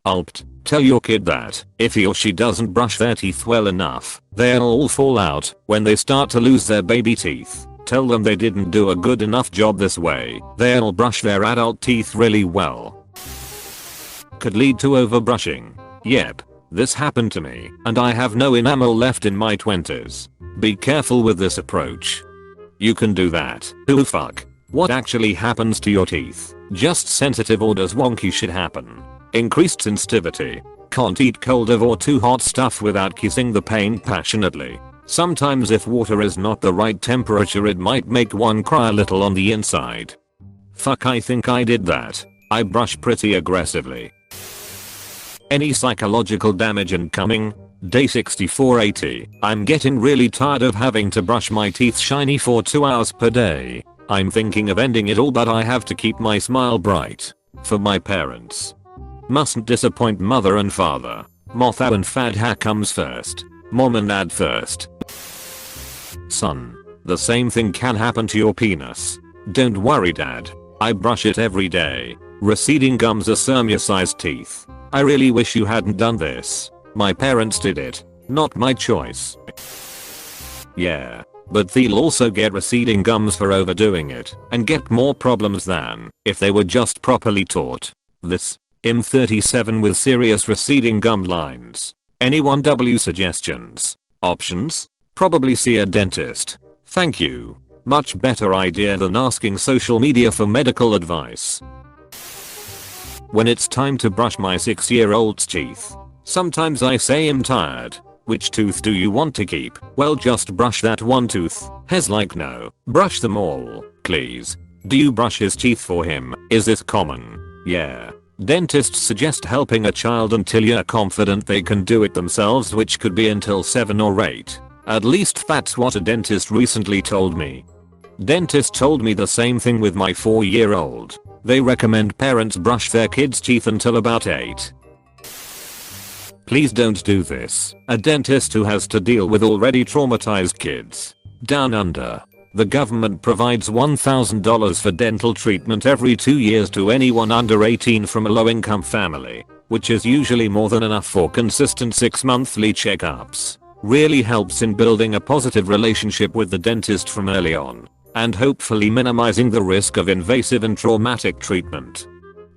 LPT. Tell your kid that if he or she doesn't brush their teeth well enough, they'll all fall out when they start to lose their baby teeth. Tell them they didn't do a good enough job this way. They'll brush their adult teeth really well. Could lead to overbrushing. Yep. This happened to me, and I have no enamel left in my 20s. Be careful with this approach. You can do that. Ooh fuck. What actually happens to your teeth? Just sensitive, or does wonky shit happen? Increased sensitivity. Can't eat cold or too hot stuff without kissing the pain passionately. Sometimes if water is not the right temperature, it might make one cry a little on the inside. Fuck, I think I did that. I brush pretty aggressively. Any psychological damage incoming? Day 6480. I'm getting really tired of having to brush my teeth shiny for 2 hours per day. I'm thinking of ending it all, but I have to keep my smile bright. For my parents. Mustn't disappoint mother and father. Motha and Fadha comes first. Mom and dad first. Son. The same thing can happen to your penis. Don't worry dad. I brush it every day. Receding gums are Sirmia-sized teeth. I really wish you hadn't done this. My parents did it. Not my choice. Yeah. But they'll also get receding gums for overdoing it and get more problems than if they were just properly taught. This. M37 with serious receding gum lines. Anyone W suggestions? Options? Probably see a dentist. Thank you. Much better idea than asking social media for medical advice. When it's time to brush my 6-year-old's teeth. Sometimes I say I'm tired. Which tooth do you want to keep? Well, just brush that one tooth. He's like, no. Brush them all, please. Do you brush his teeth for him? Is this common? Yeah. Dentists suggest helping a child until you're confident they can do it themselves, which could be until 7 or 8. At least that's what a dentist recently told me. Dentist told me the same thing with my 4-year-old. They recommend parents brush their kids' teeth until about 8. Please don't do this. A dentist who has to deal with already traumatized kids. Down under. The government provides $1,000 for dental treatment every 2 years to anyone under 18 from a low-income family, which is usually more than enough for consistent 6 monthly checkups. Really helps in building a positive relationship with the dentist from early on, and hopefully minimizing the risk of invasive and traumatic treatment.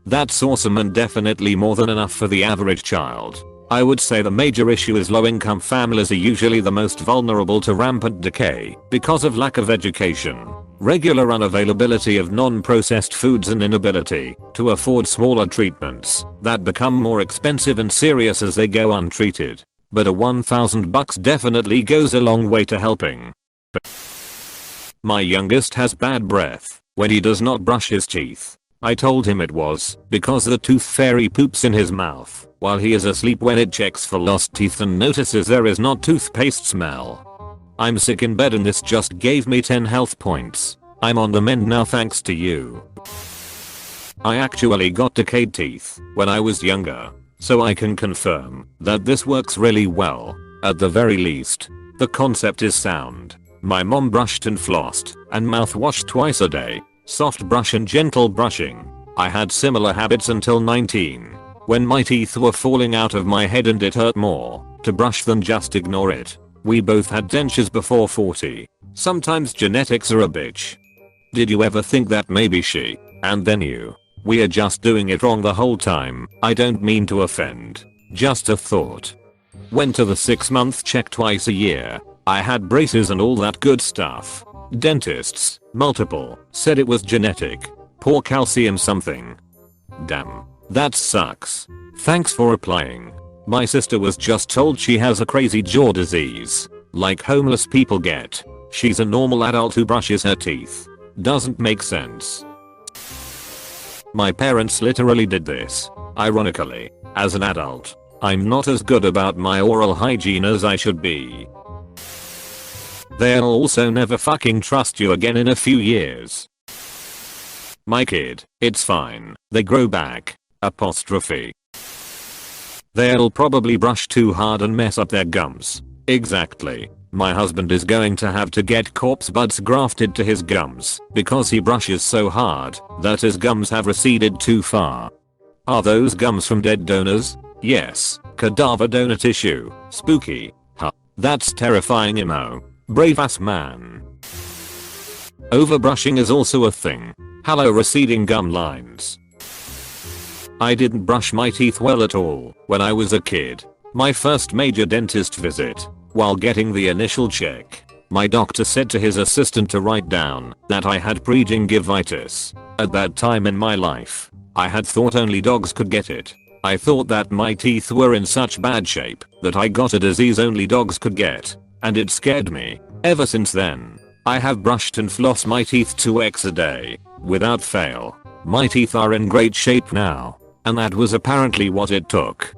That's awesome and definitely more than enough for the average child. I would say the major issue is low-income families are usually the most vulnerable to rampant decay because of lack of education, regular unavailability of non-processed foods, and inability to afford smaller treatments that become more expensive and serious as they go untreated. But a $1,000 definitely goes a long way to helping. My youngest has bad breath when he does not brush his teeth. I told him it was because the tooth fairy poops in his mouth while he is asleep when it checks for lost teeth and notices there is not toothpaste smell. I'm sick in bed and this just gave me 10 health points. I'm on the mend now thanks to you. I actually got decayed teeth when I was younger, so I can confirm that this works really well. At the very least, the concept is sound. My mom brushed and flossed and mouthwashed twice a day. Soft brush and gentle brushing. I had similar habits until 19. When my teeth were falling out of my head and it hurt more to brush than just ignore it. We both had dentures before 40. Sometimes genetics are a bitch. Did you ever think that maybe she, and then you, we are just doing it wrong the whole time? I don't mean to offend. Just a thought. Went to the 6-month check twice a year. I had braces and all that good stuff. Dentists, multiple, said it was genetic. Poor calcium something. Damn. That sucks. Thanks for applying. My sister was just told she has a crazy jaw disease, like homeless people get. She's a normal adult who brushes her teeth. Doesn't make sense. My parents literally did this. Ironically, as an adult, I'm not as good about my oral hygiene as I should be. They'll also never fucking trust you again in a few years. My kid, it's fine, they grow back. Apostrophe. They'll probably brush too hard and mess up their gums. Exactly. My husband is going to have to get corpse buds grafted to his gums because he brushes so hard that his gums have receded too far. Are those gums from dead donors? Yes. Cadaver donor tissue. Spooky. Huh. That's terrifying emo. Brave ass man. Overbrushing is also a thing. Hello receding gum lines. I didn't brush my teeth well at all when I was a kid. My first major dentist visit. While getting the initial check, my doctor said to his assistant to write down that I had pregingivitis. At that time in my life, I had thought only dogs could get it. I thought that my teeth were in such bad shape that I got a disease only dogs could get, and it scared me. Ever since then, I have brushed and flossed my teeth 2x a day, without fail. My teeth are in great shape now, and that was apparently what it took.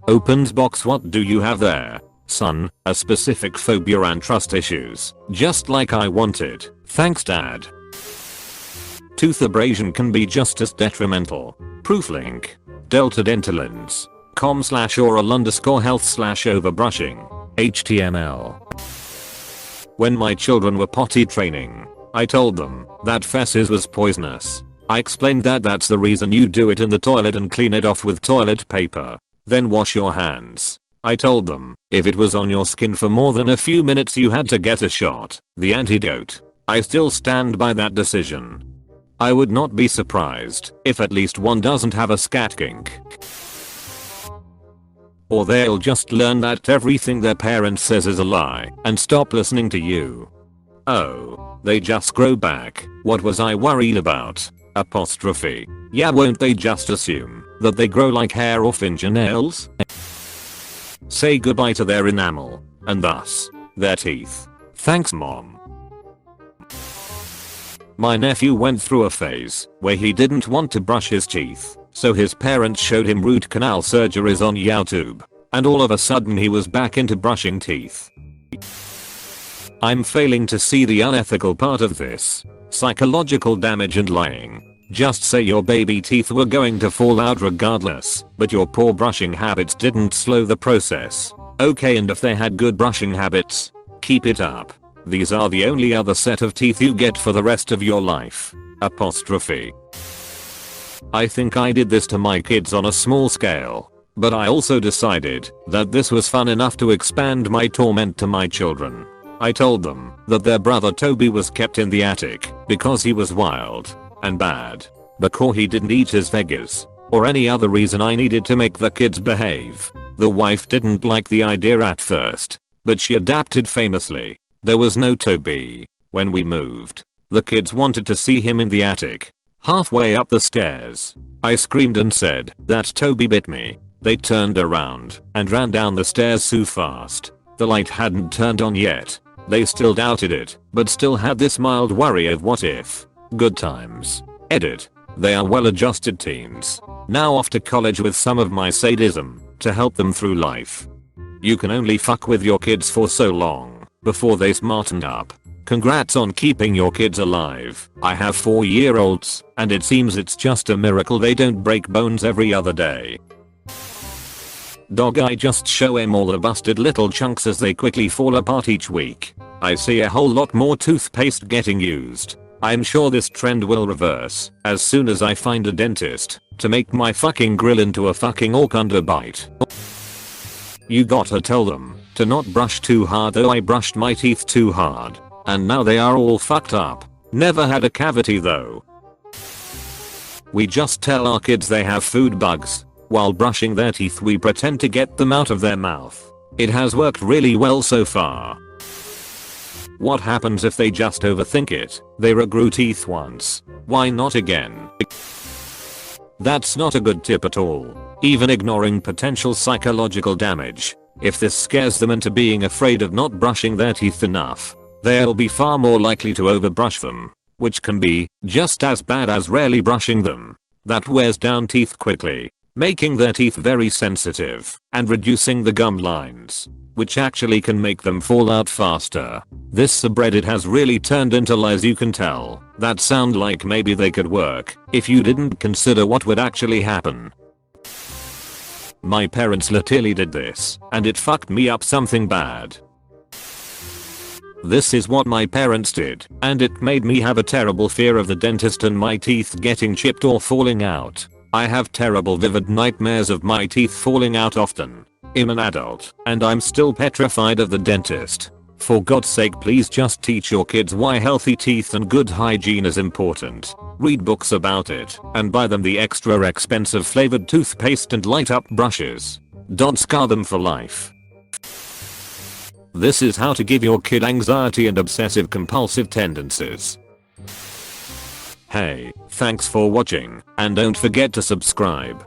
Opens box. What do you have there? Son, a specific phobia and trust issues, just like I wanted. Thanks dad. Tooth abrasion can be just as detrimental. Proof link. deltadentallens.com/oral_health/overbrushing. HTML. When my children were potty training, I told them that feces was poisonous. I explained that that's the reason you do it in the toilet and clean it off with toilet paper. Then wash your hands. I told them, if it was on your skin for more than a few minutes you had to get a shot, the antidote. I still stand by that decision. I would not be surprised if at least one doesn't have a scat kink. Or they'll just learn that everything their parent says is a lie and stop listening to you. Oh, they just grow back. What was I worried about? Apostrophe. Yeah, won't they just assume that they grow like hair or fingernails? Say goodbye to their enamel, and thus, their teeth. Thanks mom. My nephew went through a phase where he didn't want to brush his teeth, so his parents showed him root canal surgeries on YouTube, and all of a sudden he was back into brushing teeth. I'm failing to see the unethical part of this. Psychological damage and lying. Just say your baby teeth were going to fall out regardless, but your poor brushing habits didn't slow the process. Okay, and if they had good brushing habits, keep it up. These are the only other set of teeth you get for the rest of your life. Apostrophe. I think I did this to my kids on a small scale, but I also decided that this was fun enough to expand my torment to my children. I told them that their brother Toby was kept in the attic because he was wild and bad, because he didn't eat his veggies, or any other reason I needed to make the kids behave. The wife didn't like the idea at first, but she adapted famously. There was no Toby when we moved. The kids wanted to see him in the attic. Halfway up the stairs, I screamed and said that Toby bit me. They turned around and ran down the stairs so fast. The light hadn't turned on yet. They still doubted it, but still had this mild worry of what if. Good times. Edit. They are well-adjusted teens. Now off to college with some of my sadism to help them through life. You can only fuck with your kids for so long before they smarten up. Congrats on keeping your kids alive. I have 4-year-olds, and it seems it's just a miracle they don't break bones every other day. Dog, I just show him all the busted little chunks as they quickly fall apart each week. I see a whole lot more toothpaste getting used. I'm sure this trend will reverse as soon as I find a dentist to make my fucking grill into a fucking orc underbite. You gotta tell them to not brush too hard, though I brushed my teeth too hard and now they are all fucked up. Never had a cavity though. We just tell our kids they have food bugs. While brushing their teeth we pretend to get them out of their mouth. It has worked really well so far. What happens if they just overthink it? They regrew teeth once. Why not again? That's not a good tip at all. Even ignoring potential psychological damage. If this scares them into being afraid of not brushing their teeth enough, they'll be far more likely to overbrush them, which can be just as bad as rarely brushing them. That wears down teeth quickly, making their teeth very sensitive and reducing the gum lines, which actually can make them fall out faster. This subreddit has really turned into lies you can tell that sound like maybe they could work if you didn't consider what would actually happen. My parents literally did this and it fucked me up something bad. This is what my parents did, and it made me have a terrible fear of the dentist and my teeth getting chipped or falling out. I have terrible vivid nightmares of my teeth falling out often. I'm an adult, and I'm still petrified of the dentist. For God's sake, please just teach your kids why healthy teeth and good hygiene is important. Read books about it, and buy them the extra expensive flavored toothpaste and light up brushes. Don't scar them for life. This is how to give your kid anxiety and obsessive compulsive tendencies. Hey, thanks for watching, and don't forget to subscribe.